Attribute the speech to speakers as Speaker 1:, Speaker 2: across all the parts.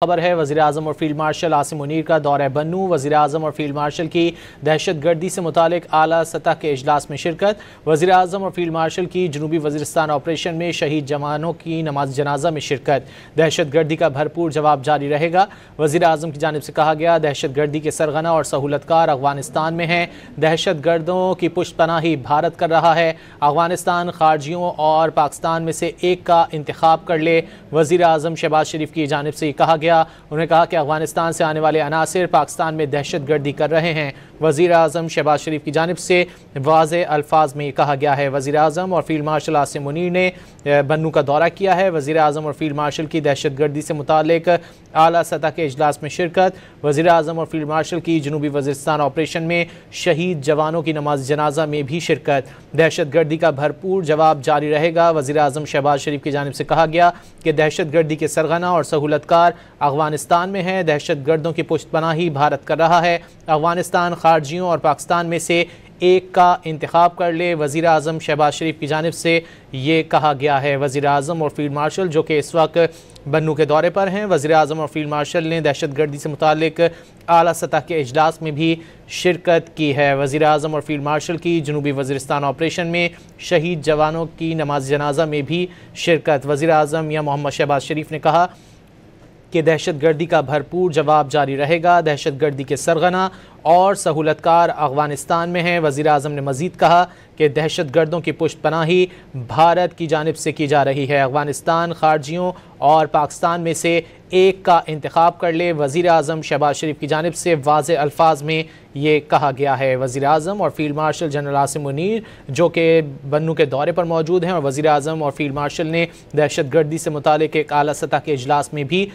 Speaker 1: خبر ہے وزیر اعظم اور فیلڈ مارشل عاصم منیر کا دورہ بنو۔ وزیر اعظم اور فیلڈ مارشل کی دہشت گردی سے متعلق اعلیٰ سطح کے اجلاس میں شرکت۔ وزیر اعظم اور فیلڈ مارشل کی جنوبی وزیرستان آپریشن میں شہید جوانوں کی نماز جنازہ میں شرکت۔ دہشت گردی کا بھرپور جواب جاری رہے گا۔ وزیر اعظم کی جانب سے کہا گیا دہشت گردی کے سرغنہ اور سہولت کار افغانستان میں ہیں۔ دہشت گردوں کی پشت پناہی بھارت کر رہا ہے۔ افغانستان خارجیوں اور پاکستان میں سے ایک کا انتخاب کر لے۔ وزیر اعظم شہباز شریف کی جانب سے کہا گیا انہوں نے کہا کہ افغانستان سے آنے والے عناصر پاکستان میں دہشت گردی کر رہے ہیں۔ وزیر اعظم شہباز شریف کی جانب سے واضح الفاظ میں کہا گیا ہے۔ وزیر اعظم اور فیلڈ مارشل عاصم منیر نے بنو کا دورہ کیا ہے۔ وزیر اعظم اور فیلڈ مارشل کی دہشت گردی سے متعلق اعلیٰ سطح کے اجلاس میں شرکت۔ وزیر اعظم اور فیلڈ مارشل کی جنوبی وزیرستان آپریشن میں شہید جوانوں کی نماز جنازہ میں بھی شرکت۔ دہشت گردی کا بھرپور جواب جاری رہے گا۔ وزیر اعظم شہباز شریف کی جانب سے کہا گیا کہ دہشت گردی کے سرغنہ اور سہولت کار افغانستان میں ہیں۔ دہشت گردوں کی پشت پناہی بھارت کر رہا ہے۔ افغانستان خارجیوں اور پاکستان میں سے ایک کا انتخاب کر لے۔ وزیر اعظم شہباز شریف کی جانب سے یہ کہا گیا ہے۔ وزیر اعظم اور فیلڈ مارشل جو کہ اس وقت بنو کے دورے پر ہیں، وزیر اعظم اور فیلڈ مارشل نے دہشت گردی سے متعلق اعلیٰ سطح کے اجلاس میں بھی شرکت کی ہے۔ وزیر اعظم اور فیلڈ مارشل کی جنوبی وزیرستان آپریشن میں شہید جوانوں کی نماز جنازہ میں بھی شرکت۔ وزیر اعظم میاں محمد شہباز شریف نے کہا کہ دہشت گردی کا بھرپور جواب جاری رہے گا۔ دہشت گردی کے سرغنہ اور سہولت کار افغانستان میں ہیں۔ وزیر اعظم نے مزید کہا کہ دہشت گردوں کی پشت پناہی بھارت کی جانب سے کی جا رہی ہے۔ افغانستان خارجیوں اور پاکستان میں سے ایک کا انتخاب کر لے۔ وزیر اعظم شہباز شریف کی جانب سے واضح الفاظ میں یہ کہا گیا ہے۔ وزیر اعظم اور field marshal general Asim Munir جو کہ بنو کے دورے پر موجود ہیں اور وزیر اعظم اور فیلڈ مارشل نے دہشت گردی سے متعلق ایک اعلیٰ سطح کے اجلاس میں بھی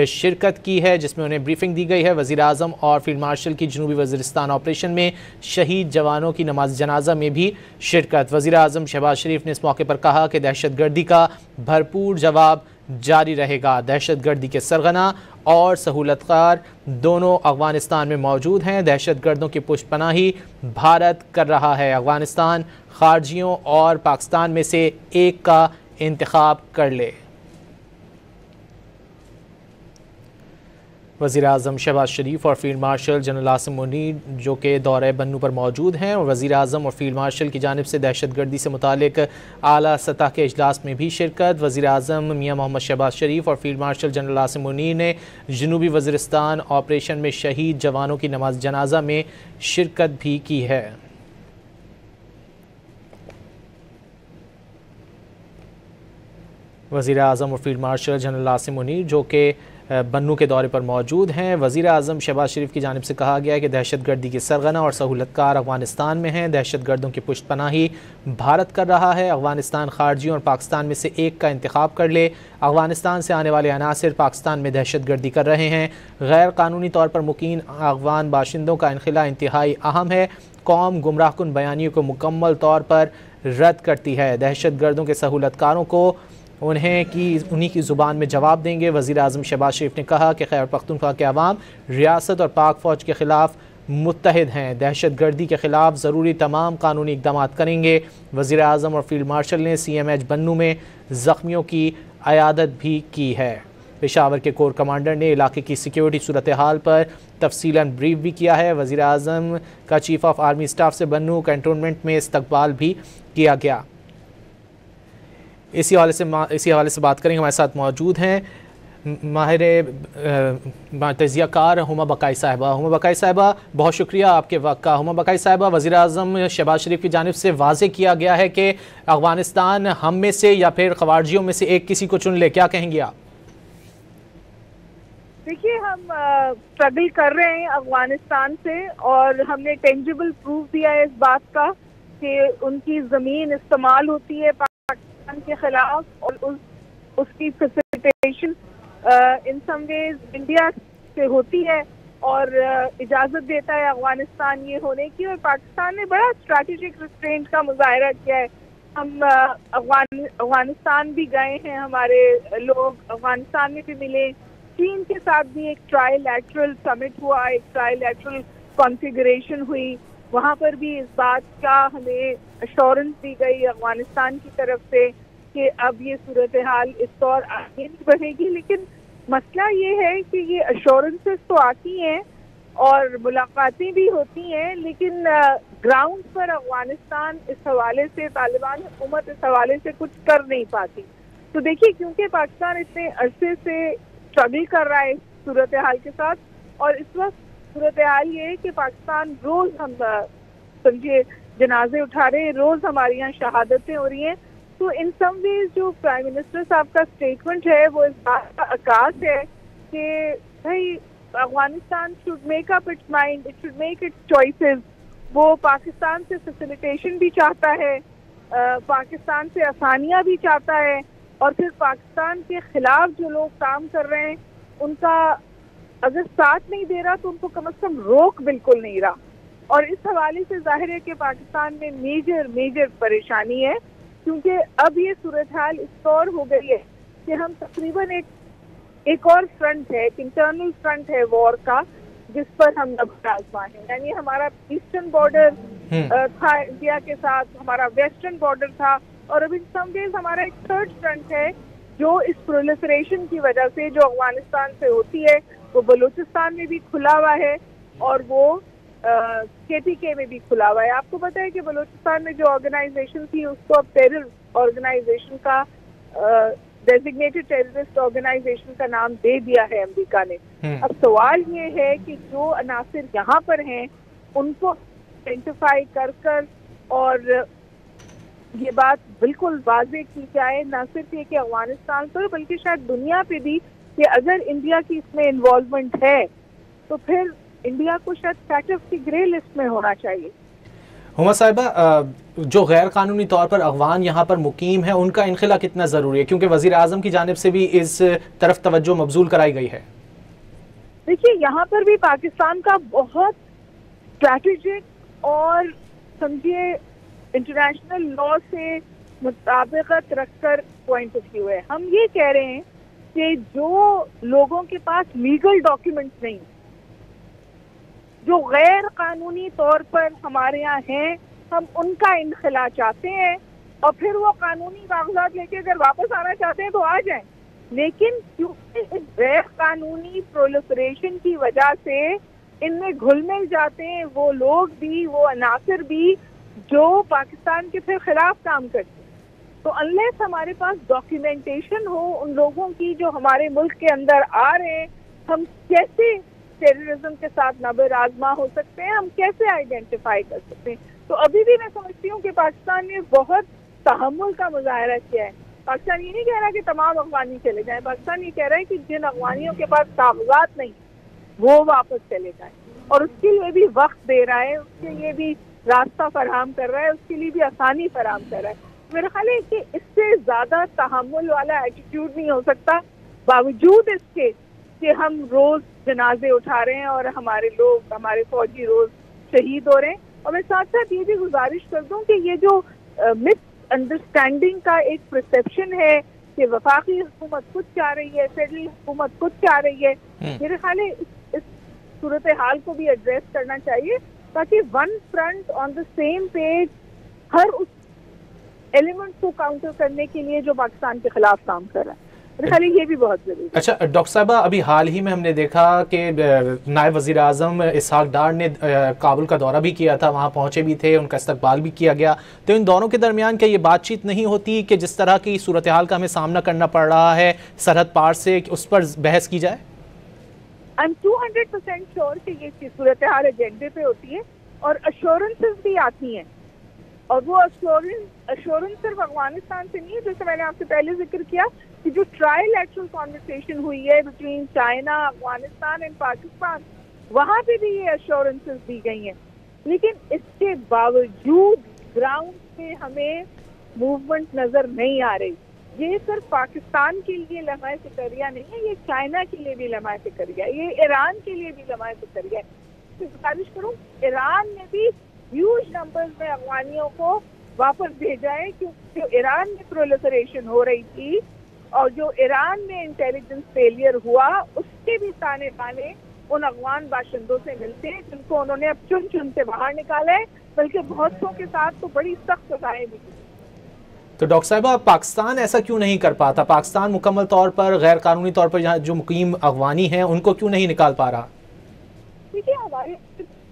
Speaker 1: شرکت کی ہے جس میں انہیں بریفنگ دی گئی ہے۔ وزیر اعظم اور فیلڈ مارشل کی جنوبی وزیرستان آپریشن میں شہید جوانوں کی نماز جنازہ میں بھی شرکت۔ وزیر اعظم شہباز شریف نے اس موقع پر کہا کہ دہشت گردی کا بھرپور جواب جاری رہے گا۔ دہشت گردی کے سرغنہ اور سہولت کار دونوں افغانستان میں موجود ہیں۔ دہشت گردوں کی پشت پناہی بھارت کر رہا ہے۔ افغانستان خارجیوں اور پاکستان میں سے ایک کا انتخاب کر لے۔ وزیر اعظم شہباز شریف اور field marshal general Asim Munir جو کہ دورہ بنو پر موجود ہیں اور وزیر اعظم اور فیلڈ مارشل کی جانب سے دہشت گردی سے متعلق اعلیٰ سطح کے اجلاس میں بھی شرکت۔ وزیر اعظم میاں محمد شہباز شریف اور field marshal general Asim Munir نے جنوبی وزیرستان آپریشن میں شہید جوانوں کی نماز جنازہ میں شرکت بھی کی ہے۔ وزیر اعظم اور field marshal general Asim Munir جو کہ بنو کے دورے پر موجود ہیں، وزیر اعظم شہباز شریف کی جانب سے کہا گیا کہ دہشت گردی کے سرغنہ اور سہولت کار افغانستان میں ہیں۔ دہشت گردوں کی پشت پناہی بھارت کر رہا ہے۔ افغانستان خارجیوں اور پاکستان میں سے ایک کا انتخاب کر لے۔ افغانستان سے آنے والے عناصر پاکستان میں دہشت گردی کر رہے ہیں۔ غیر قانونی طور پر مقیم افغان باشندوں کا انخلا انتہائی اہم ہے۔ قوم گمراہ کن بیانیوں کو مکمل طور پر رد کرتی ہے۔ دہشت گردوں کے سہولت کاروں کو انہی کی زبان میں جواب دیں گے۔ وزیر اعظم شہباز شریف نے کہا کہ خیبر پختونخوا کے عوام ریاست اور پاک فوج کے خلاف متحد ہیں۔ دہشت گردی کے خلاف ضروری تمام قانونی اقدامات کریں گے۔ وزیر اعظم اور فیلڈ مارشل نے سی ایم ایچ بنو میں زخمیوں کی عیادت بھی کی ہے۔ پشاور کے کور کمانڈر نے علاقے کی سیکیورٹی صورتحال پر تفصیلاً بریف بھی کیا ہے۔ وزیر اعظم کا چیف آف آرمی اسٹاف سے بنو کینٹونمنٹ میں استقبال بھی کیا گیا۔ اسی حوالے سے بات کریں گے، ہمارے ساتھ موجود ہیں ماہر تجزیہ کار ہما بقائی صاحبہ۔ ہما بقائی صاحبہ بہت شکریہ آپ کے وقت کا۔ ہما بقائی صاحبہ، وزیر اعظم شہباز شریف کی جانب سے واضح کیا گیا ہے کہ افغانستان ہم میں سے یا پھر خواریوں میں سے ایک کسی کو چن لے، کیا کہیں گے آپ؟
Speaker 2: دیکھیے، ہم اسٹرگل کر رہے ہیں افغانستان سے اور ہم نے ٹینجیبل پروف دیا ہے اس بات کا کہ ان کی زمین استعمال ہوتی ہے پاکستان کے خلاف اور اس کی فیسیلیٹیشن ان سم ویز انڈیا سے ہوتی ہے اور اجازت دیتا ہے افغانستان یہ ہونے کی، اور پاکستان نے بڑا اسٹریٹجک ریسٹرینٹ کا مظاہرہ کیا ہے۔ ہم افغانستان بھی گئے ہیں، ہمارے لوگ افغانستان میں بھی ملے، چین کے ساتھ بھی ایک ٹرائی لیٹرل سمٹ ہوا، ایک ٹرائی لیٹرل کانفیگریشن ہوئی، وہاں پر بھی اس بات کا ہمیں ایشورنس دی گئی افغانستان کی طرف سے کہ اب یہ صورتحال اس طور آگے نہیں بڑھے گی، لیکن مسئلہ یہ ہے کہ یہ ایشورنسز تو آتی ہیں اور ملاقاتیں بھی ہوتی ہیں، لیکن گراؤنڈ پر افغانستان اس حوالے سے، طالبان حکومت اس حوالے سے کچھ کر نہیں پاتی. تو دیکھیے کیونکہ پاکستان اتنے عرصے سے اسٹرگل کر رہا ہے اس صورتحال کے ساتھ، اور اس وقت صورتحال یہ ہے کہ پاکستان روز ہم سمجھے جنازے اٹھا رہے ہیں، روز ہماری یہاں شہادتیں ہو رہی ہیں. تو ان سم ویز جو پرائم منسٹر صاحب کا اسٹیٹمنٹ ہے وہ اس بات کا عکاس ہے کہ بھائی Afghanistan should make up its mind, it should make its choices. وہ پاکستان سے فیسیلیٹیشن بھی چاہتا ہے، پاکستان سے آسانیاں بھی چاہتا ہے، اور پھر پاکستان کے خلاف جو لوگ کام کر رہے ہیں ان کا اگر ساتھ نہیں دے رہا تو ان کو کم از کم روک بالکل نہیں رہا. اور اس حوالے سے ظاہر ہے کہ پاکستان میں میجر پریشانی ہے، کیونکہ اب یہ صورتحال اس طور ہو گئی ہے کہ ہم تقریباً ایک اور فرنٹ ہے، ایک انٹرنل فرنٹ ہے وار کا، جس پر ہم نبرد آزما ہیں. یعنی ہمارا ایسٹرن بارڈر تھا انڈیا کے ساتھ، ہمارا ویسٹرن بارڈر تھا، اور اب ان سم ویز ہمارا ایک تھرڈ فرنٹ ہے جو اس پرولیفریشن کی وجہ سے جو افغانستان سے ہوتی ہے وہ بلوچستان میں بھی کھلا ہوا ہے اور وہ KPK میں بھی کھلا ہوا ہے. آپ کو پتہ ہے کہ بلوچستان میں جو آرگنائزیشن تھی اس کو اب ٹیرر آرگنائزیشن کا ڈیزگنیٹڈ ٹیررسٹ آرگنائزیشن کا نام دے دیا ہے امریکہ نے. اب سوال یہ ہے کہ جو عناصر یہاں پر ہیں ان کو آئیڈینٹیفائی کر اور یہ بات بالکل واضح کی جائے، نہ صرف یہ کہ افغانستان پر بلکہ شاید دنیا پہ بھی، کہ اگر انڈیا کی اس میں انوالومنٹ ہے تو پھر انڈیا کو شاید سیٹف کی گرے لسٹ میں ہونا چاہیے.
Speaker 1: ہما صاحبہ، جو غیر قانونی طور پر افغان یہاں پر مقیم ہیں ان کا انخلا کتنا ضروری ہے، کیونکہ وزیر اعظم کی جانب سے بھی اس طرف توجہ مبذول کرائی گئی ہے؟
Speaker 2: دیکھیے یہاں پر بھی پاکستان کا بہت اسٹریٹجک اور سمجھیے انٹرنیشنل لا سے مطابقت رکھ کر پوائنٹ آف ویو ہے. ہم یہ کہہ رہے ہیں کہ جو لوگوں کے پاس لیگل ڈاکیومنٹس نہیں، جو غیر قانونی طور پر ہمارے یہاں ہیں، ہم ان کا انخلا چاہتے ہیں، اور پھر وہ قانونی کاغذات لے کے اگر واپس آنا چاہتے ہیں تو آ جائیں. لیکن کیونکہ اس غیر قانونی پرولیفریشن کی وجہ سے ان میں گھل مل جاتے ہیں وہ لوگ بھی، وہ عناصر بھی جو پاکستان کے پھر خلاف کام کرتے ہیں. تو انلیس ہمارے پاس ڈاکیومنٹیشن ہو ان لوگوں کی جو ہمارے ملک کے اندر آ رہے ہیں، ہم کیسے ٹیررزم کے ساتھ نبرد آزما ہو سکتے ہیں، ہم کیسے آئیڈینٹیفائی کر سکتے ہیں. تو ابھی بھی میں سمجھتی ہوں کہ پاکستان نے بہت تحمل کا مظاہرہ کیا ہے. پاکستان یہ نہیں کہہ رہا کہ تمام افغانی چلے جائیں، پاکستان یہ کہہ رہا ہے کہ جن افغانیوں کے پاس کاغذات نہیں وہ واپس چلے جائیں، اور اس کے لیے بھی وقت دے رہا ہے، اس کے لیے بھی راستہ فراہم کر رہا ہے، اس کے لیے بھی آسانی فراہم کر رہا ہے. میرا خیال ہے کہ اس سے زیادہ تحمل والا ایٹیٹیوڈ نہیں ہو سکتا، باوجود اس کے کہ ہم روز جنازے اٹھا رہے ہیں اور ہمارے لوگ، ہمارے فوجی روز شہید ہو رہے ہیں. اور میں ساتھ ساتھ یہ بھی گزارش کر دوں کہ یہ جو مس انڈرسٹینڈنگ کا ایک پرسیپشن ہے کہ وفاقی حکومت کچھ چاہ رہی ہے، فیڈرل حکومت کچھ چاہ رہی ہے، میرے خیال ہے اس صورتحال کو بھی ایڈریس کرنا چاہیے تاکہ one front on the same page ہر اس ایلیمنٹ کو کاؤنٹر کرنے کے لیے جو پاکستان کے خلاف کام کر رہا ہے. یہ بھی بہت ضروری ہے.
Speaker 1: اچھا ڈاکٹر صاحبہ، ابھی حال ہی میں ہم نے دیکھا کہ نائب وزیر اعظم اسحاق ڈار نے کابل کا دورہ بھی کیا تھا، وہاں پہنچے بھی تھے، ان کا استقبال بھی کیا گیا. تو ان دونوں کے درمیان کیا یہ بات چیت نہیں ہوتی کہ جس طرح کی صورتحال کا ہمیں سامنا کرنا پڑ رہا ہے سرحد پار سے، اس پر بحث کی جائے؟
Speaker 2: I'm 200% sure کہ یہ صورتحال ایجنڈے پہ ہوتی ہے اور ایشورنسز بھی آتی ہیں، اور وہ ایشورنس صرف افغانستان سے نہیں ہے. جیسے میں نے آپ سے پہلے ذکر کیا کہ جو ٹرائی لیٹرل کانورسیشن ہوئی ہے between China, Afghanistan and Pakistan, وہاں پہ بھی یہ ایشورنسز دی گئی ہیں. لیکن اس کے باوجود گراؤنڈ پہ ہمیں موومنٹ نظر نہیں آ رہی. یہ صرف پاکستان کے لیے لمحہ فکریہ نہیں ہے، یہ چائنا کے لیے بھی لمحہ فکریہ ہے، یہ ایران کے لیے بھی لمحہ فکریہ ہے. گزارش کروں ایران نے بھی ہیوج نمبرز میں افغانیوں کو واپس بھیجا ہے، کیونکہ جو ایران میں پرولیفریشن ہو رہی تھی اور جو ایران میں انٹیلیجنس فیلئر ہوا، اس کے بھی تانے بانے ان افغان باشندوں سے ملتے ہیں جن کو انہوں نے اب چن چن سے باہر نکالا ہے، بلکہ بہت سو کے ساتھ تو بڑی سخت سزائیں بھی دی.
Speaker 1: تو ڈاکٹر صاحبہ پاکستان ایسا کیوں نہیں کر پاتا؟ پاکستان مکمل طور پر غیر قانونی طور پر جو مقیم افغانی ہیں ان کو کیوں نہیں نکال پا رہا؟
Speaker 2: دیکھیے ہمارے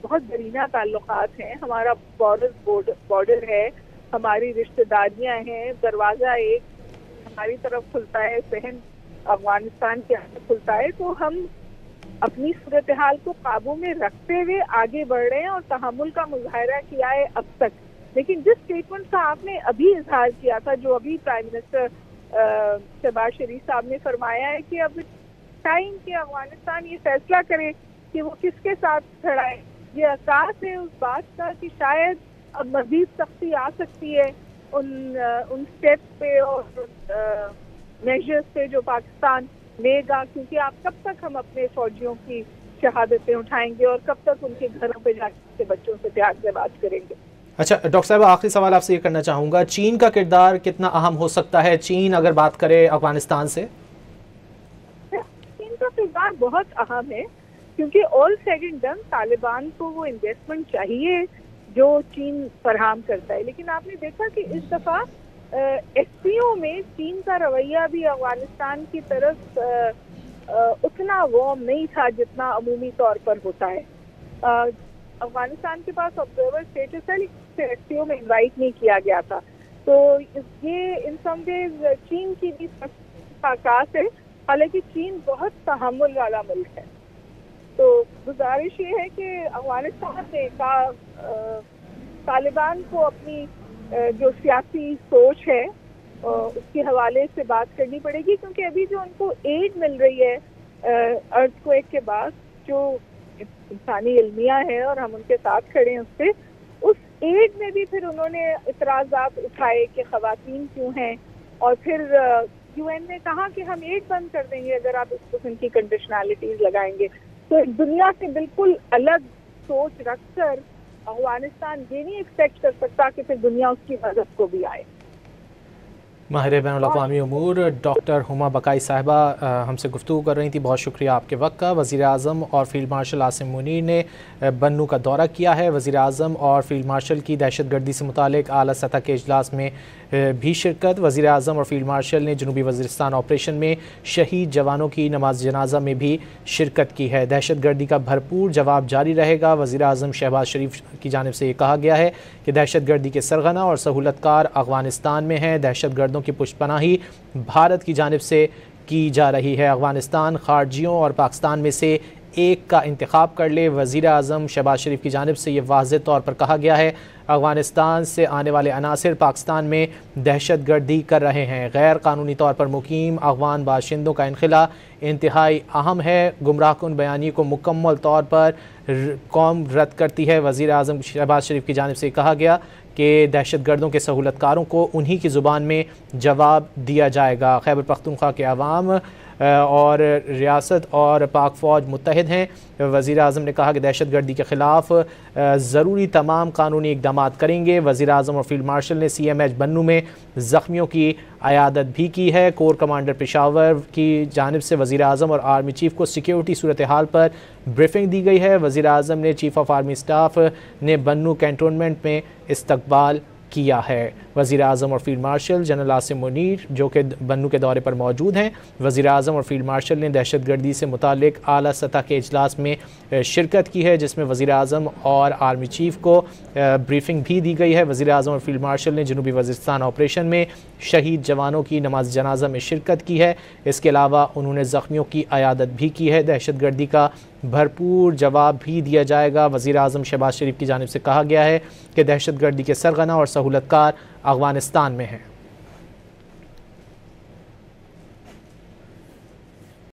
Speaker 2: بہت درینہ تعلقات ہیں، ہمارا بارڈر ہے، ہماری رشتہ داریاں ہیں، دروازہ ایک ہماری طرف کھلتا ہے، صحن افغانستان کے اندر کھلتا ہے، تو ہم اپنی صورتحال کو قابو میں رکھتے ہوئے آگے بڑھ رہے ہیں اور تحمل کا مظاہرہ کیا ہے اب تک۔ لیکن جس اسٹیٹمنٹ کا آپ نے ابھی اظہار کیا تھا، جو ابھی پرائم منسٹر شہباز شریف صاحب نے فرمایا ہے کہ اب ٹائم کہ افغانستان یہ فیصلہ کرے کہ وہ کس کے ساتھ کھڑا ہے، یہ عکاس ہے اس بات کا کہ شاید اب مزید سختی آ سکتی ہے ان اسٹیپس پہ اور میجرز پہ جو پاکستان لے گا، کیونکہ آپ کب تک ہم اپنے فوجیوں کی شہادتیں اٹھائیں گے اور کب تک ان کے گھروں پہ جا کے بچوں سے پیار سے بات کریں گے۔
Speaker 1: اچھا ڈاکٹر صاحب آخری سوال آپ سے یہ کرنا چاہوں گا، چین کا کردار کتنا اہم ہو سکتا ہے چین اگر بات کرے افغانستان سے؟
Speaker 2: چین کا کردار بہت اہم ہے، کیونکہ آل سیڈ اینڈ ڈن طالبان کو وہ انویسٹمنٹ چاہیے جو چین فراہم کرتا ہے، لیکن آپ نے دیکھا کہ اس دفعہ ایس سی او میں چین کا رویہ بھی افغانستان کی طرف اتنا وارم نہیں تھا جتنا عمومی طور پر ہوتا ہے۔ افغانستان کے پاس آبزرور اسٹیٹس ہے لیکن ایس سی او میں انوائٹ نہیں کیا گیا تھا، تو یہ ان سم ویز چین کی بھی عکاس ہے، حالانکہ چین بہت تحمل والا ملک ہے۔ تو گزارش یہ ہے کہ افغانستان میں طالبان کو اپنی جو سیاسی سوچ ہے اس کے حوالے سے بات کرنی پڑے گی، کیونکہ ابھی جو ان کو ایڈ مل رہی ہے ارتھ کویک کے بعد، جو انسانی المیہ ہے اور ہم ان کے ساتھ کھڑے ہیں اس پہ، اس ایڈ میں بھی پھر انہوں نے اعتراضات اٹھائے کہ خواتین کیوں ہیں، اور پھر یو این نے کہا کہ ہم ایڈ بند کر دیں گے اگر آپ اس قسم کی کنڈیشنالٹیز لگائیں گے۔ تو دنیا سے بالکل الگ سوچ رکھ کر افغانستان یہ نہیں ایکسپیکٹ کر سکتا کہ پھر دنیا اس کی مدد کو بھی آئے۔
Speaker 1: ماہر بین الاقوامی امور ڈاکٹر ہما بقائی صاحبہ ہم سے گفتگو کر رہی تھی، بہت شکریہ آپ کے وقت کا۔ وزیر اعظم اور فیلڈ مارشل عاصم منیر نے بنو کا دورہ کیا ہے۔ وزیر اعظم اور فیلڈ مارشل کی دہشت گردی سے متعلق اعلیٰ سطح کے اجلاس میں بھی شرکت۔ وزیر اعظم اور فیلڈ مارشل نے جنوبی وزیرستان آپریشن میں شہید جوانوں کی نماز جنازہ میں بھی شرکت کی ہے۔ دہشت گردی کا بھرپور جواب جاری رہے گا۔ وزیر اعظم شہباز شریف کی جانب سے یہ کہا گیا ہے کہ دہشت گردی کے سرغنہ اور سہولت کار افغانستان میں ہیں، دہشت گردوں کی پشت پناہی بھارت کی جانب سے کی جا رہی ہے، افغانستان خارجیوں اور پاکستان میں سے ایک کا انتخاب کر لے۔ وزیر اعظم شہباز شریف کی جانب سے یہ واضح طور پر کہا گیا ہے افغانستان سے آنے والے عناصر پاکستان میں دہشت گردی کر رہے ہیں، غیر قانونی طور پر مقیم افغان باشندوں کا انخلا انتہائی اہم ہے، گمراہ کن بیانیے کو مکمل طور پر قوم رد کرتی ہے۔ وزیر اعظم شہباز شریف کی جانب سے کہا گیا کہ دہشت گردوں کے سہولت کاروں کو انہی کی زبان میں جواب دیا جائے گا۔ خیبر پختونخوا کے عوام اور ریاست اور پاک فوج متحد ہیں۔ وزیر اعظم نے کہا کہ دہشت گردی کے خلاف ضروری تمام قانونی اقدامات کریں گے۔ وزیر اعظم اور فیلڈ مارشل نے سی ایم ایچ بنو میں زخمیوں کی عیادت بھی کی ہے۔ کور کمانڈر پشاور کی جانب سے وزیر اعظم اور آرمی چیف کو سیکیورٹی صورتحال پر بریفنگ دی گئی ہے۔ وزیر اعظم نے چیف آف آرمی اسٹاف نے بنو کینٹونمنٹ میں استقبال کیا ہے۔ وزیر اعظم اور field marshal general Asim Munir جو کہ بنو کے دورے پر موجود ہیں، وزیر اعظم اور فیلڈ مارشل نے دہشت گردی سے متعلق اعلیٰ سطح کے اجلاس میں شرکت کی ہے، جس میں وزیر اعظم اور آرمی چیف کو بریفنگ بھی دی گئی ہے۔ وزیر اعظم اور فیلڈ مارشل نے جنوبی وزیرستان آپریشن میں شہید جوانوں کی نماز جنازہ میں شرکت کی ہے۔ اس کے علاوہ انہوں نے زخمیوں کی عیادت بھی کی ہے۔ دہشت گردی کا بھرپور جواب بھی دیا جائے گا۔ وزیر اعظم شہباز شریف کی جانب سے کہا گیا ہے کہ دہشت گردی کے سرغنہ اور سہولت کار افغانستان میں ہیں۔